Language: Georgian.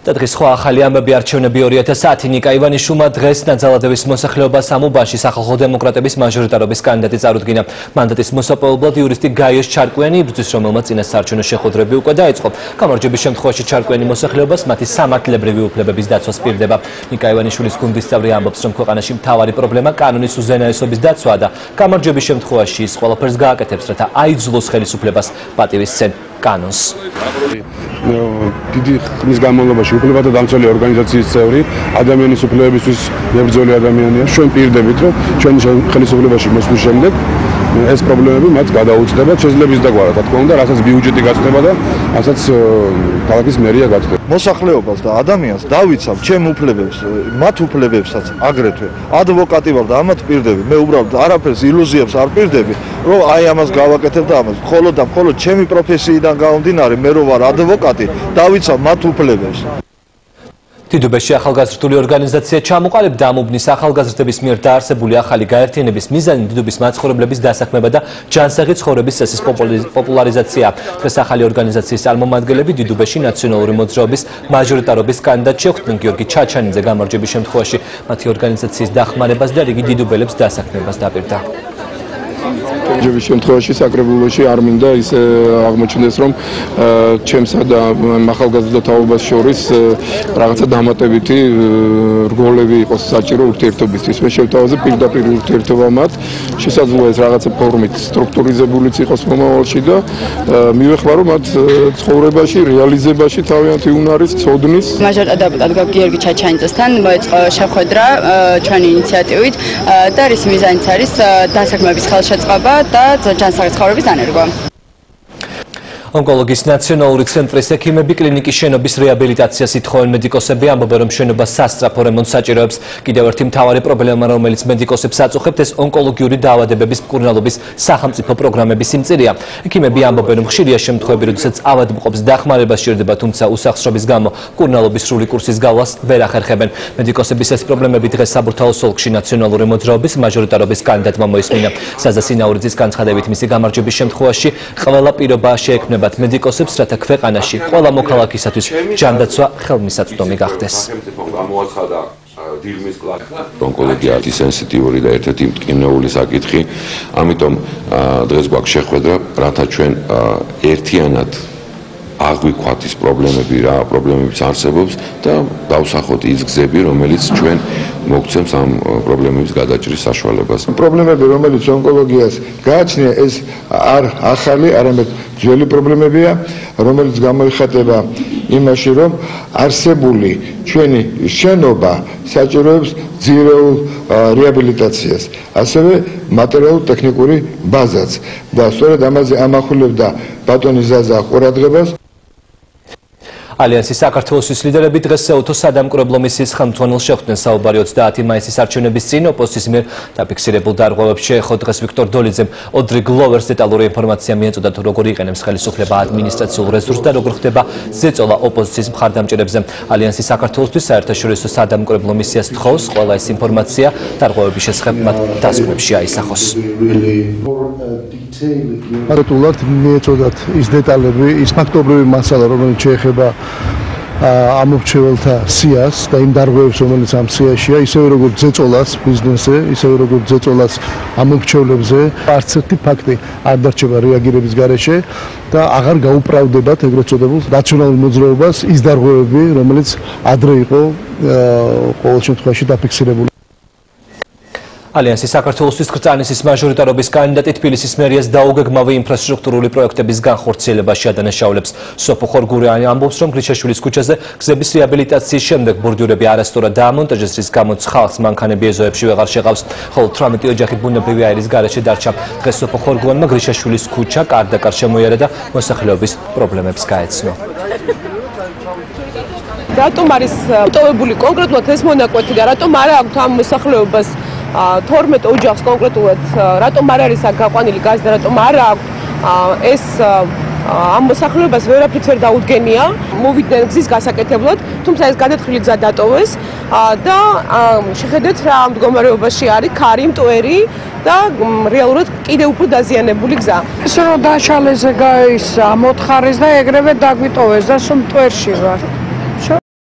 და დღის სხვა ახალი ამბები არჩევნები 2010 ნიკა ივანიშვილმა დღეს ნაძალადების მოსახლეობა სამუბანში სახალხო დემოკრატების მაჟორიტარობის კანდიდატი წარუდგინა. მანდატის მოსაპოვებლად იურისტი გაიოს ჩარკვიანი იბრძვის, რომელმაც წინასაარჩევნო შეხვედრები უკვე დაიწყო. გამარჯვების შემთხვევაში ჩარკვიანი მოსახლეობას მათი სამართლებრივი უფლებების დაცვა სპირდება. ნიკა ივანიშვილის გუნდის წევრი ამბობს, რომ ქვეყანაში მთავარი პრობლემა კანონის უზენაესობის დაცვაა და გამარჯვების შემთხვევაში ის ყველაფერს გააკეთებს, რათა აიძულოს ხელისუფლებას პატივისცენ კანონს. დიდი ხნის განმავლობაში უფლებათა დამცველი ორგანიზაციის წევრი ადამიანის უფლებებისთვის მებრძოლი ადამიანია. ჩვენ პირდებით, რომ ჩვენი ხელისუფლებაში მოსვლის შემდეგ ეს პრობლემები მათ გადაუწდება, შეიძლება ის დაგვარა, რა თქმა უნდა, რასაც ბიუჯეტი გაწდება და რასაც ქალაქის მერია გაწდება. მოსახლეობას და ადამიანს დავიცავ ჩემ უფლებებს, მათ უფლებებსაც აგრეთვე. ადვოკატი ვარ და ამათ პირდები. მე უბრალოდ არაფერს ილუზიებს არ პირდები, რომ აი ამას გავაკეთებ და ამას. მხოლოდ ჩემი პროფესიიდან გამომდინარე, მე რო ვარ ადვოკატი, დავიცავ მათ უფლებებს. დიდუბეში ახალგაზრდული ორგანიზაცია ჩამოყალიბდა ამუბნის ახალგაზრდების მიერ დაარსებული ახალი გაერთიანების მიზანი დიდუბის მაცხოვრებლების დასაქმება და ჯანსაღი ცხოვრების წესის პოპულარიზაცია. დღეს ახალი ორგანიზაციის წარმომადგენლები დიდუბეში ნაციონალური მოძრაობის მაჟორიტარობის კანდიდატ შეხვდნენ გიორგი ჩაჩანიძე გამარჯვების შემთხვევაში მათი ორგანიზაციის დახმარებას და რიგი დიდუბელებს დასაქმებას დაპირდა. გამარჯვების შემთხვევაში საკრებულოში არ მინდა ის აღმოჩნდეს, რომ ჩემსა და ახალგაზრდა თაობას შორის რაღაცა დამატებითი რგოლები იყოს საჭირო ურთიერთობისთვის. მე შევთავაზებ პირდაპირ ურთიერთობა მათ, შესაძლოა ეს რაღაცა ფორმით სტრუქტურიზებულიც იყოს მომავალში და მივეხმარო მათ ცხოვრებაში, რეალიზებაში თავიანთი უნარის, ცოდნის. მაჟორიტარ დეპუტატ გიორგი ჩაჩანიძესთან მოეწყო შეხვედრა ჩვენი ინიციატივით და რის მიზანიც არის დასაქმების ხელშეწყობა და ჯანსაღი ცხოვრების დანერგვა. ონკოლოგიის ნაციონალური ცენტრის ექიმები კლინიკის შენობის რეაბილიტაციას ითხოვენ. მედიკოსები ამბობენ, რომ შენობა სასწრაფო რემონტს საჭიროებს. კიდევ ერთი მთავარი პრობლემა, რომელიც მედიკოსებს აწუხებთ, ეს ონკოლოგიური დაავადებების მკურნალობის სახელმწიფო პროგრამების სიმწირეა. ექიმები ამბობენ, რომ ხშირია შემთხვევები, როდესაც ავადმყოფს დახმარება სჭირდება, თუმცა უსახსრობის გამო მკურნალობის სრული კურსის გავლას ვერ ახერხებენ. მედიკოსების ეს პრობლემები დღეს საბურთალოს ოლქში ნაციონალური მოძრაობის მაჟორიტარობის კანდიდატმა მოისმინა. საზასინაურის განცხადებით, მისი გამარჯვების შემთხვევაში ყველა პირობა შეექმნება მედიკოსებს, რათა ქვეყანაში ყველა მოქალაქისათვის ჯანდაცვა ხელმისაწვდომი გახდეს. ონკოლოგია არის სენსიტიური და ერთ-ერთი მტკივნეული საკითხი, ამიტომ დღეს გვაქვს შეხვედრა, რათა ჩვენ ერთიანად აღვიქვათ ის პრობლემები, რა პრობლემებიც არსებობს და დავსახოთ ის გზები, რომელიც ჩვენ მოგცემს ამ პრობლემების გადაჭრის საშუალებას. პრობლემები, რომელიც ონკოლოგიას გააჩნია, ეს არ ახალი, არამედ ძველი პრობლემებია, რომელიც გამოიხატება იმაში, რომ არსებული ჩვენი შენობა საჭიროებს ძირეულ რეაბილიტაციას, ასევე მატერიალურ-ტექნიკური ბაზაც და სწორედ ამაზე ამახვილებდა ბატონი ზაზა ყურადღებას. ალიანსის საქართველოს ლიდერები დღეს საუთო სადამკვირვებლო მისიის ხელმძღვანელს შეხვდნენ. საუბარი 30 მაისის არჩევნების წინ ოპოზიციის მიერ დაფიქსირებულ დარღვევებს შეეხო. დღეს ვიქტორ დოლიძემ ოდრი გლოვერს დეტალური ინფორმაცია მიეწოდა, თუ როგორ იყენებს ხელისუფლება ადმინისტრაციულ რესურსს და როგორ ხდება ზეწოლა ოპოზიციის მხარდამჭერებზე. ალიანსის საქართველოსთვის საერთაშორისო სადამკვირვებლო მისიას თხოვს ყველა ეს ინფორმაცია დარღვევების შესახებ მათ დასკვნებში აისახოს. მარტულად მიეწოდათ ის დეტალები, ის ფაქტობრივი მასალა, რომელიც შეეხება ამორჩეველთა სიას და იმ დარღვევებს, რომელიც ამ სიაშია, ისევე როგორც ზეწოლას ბიზნესზე, ისევე როგორც ზეწოლას ამორჩევლებზე, არც ერთი ფაქტი არ დარჩება რეაგირების გარეშე და აღარ გაუправდებათ ეგრეთ წოდებულ ნაციონალურ მოძრაობას ის დარღვევები, რომელიც ადრე იყო ყოველ შემთხვევაში დაფიქსირებული. ალიანსის საქართველოსთვის გრძანისის მაჟორიტარობის კანდიდატი თბილისის მერიას დაუგეგმავი ინფრასტრუქტურული პროექტების განხორციელებაში ადანაშაულებს. სოფო ხორგურიანი ამბობს, რომ გრიშაშვილის ქუჩაზე გზების რეაბილიტაციის შემდეგ ბორდიურები არასწორად დაამონტაჟეს, რის გამოც ხალხს მანქანები ეზოებში ვეღარ შეყავს, ხოლო 18 ოჯახი ბუნებრივი აირის გარეშე დარჩა. დღეს სოფო ხორგურიანმა გრიშაშვილის ქუჩა კარდაკარ შემოიარა და მოსახლეობის პრობლემებს გაეცნო. რატომ არის მოტოვებული კონკრეტულად ეს მონაკვეთი და რატომ არ აქვს ამ მოსახლეობას 12 ოჯახს კონკრეტულად, რატომ არ არის აქ გაყვანილი გაზი და რატომ არ აქვს ეს ამ მოსახლეობას ვერაფრით ვერ დაუდგენია. მოვიდნენ გზის გასაკეთებლად, თუმცა ეს გადათხილი გზა დატოვეს და შეხედეთ რა მდგომარეობაში არის ქარი, მტვერი და რეალურად კიდევ უფრო დაზიანებული გზა. ეს რომ დაშალეს ის მოთხარეს და ეგრევე დაგვიტოვეს და სულ მტვერში ვარ.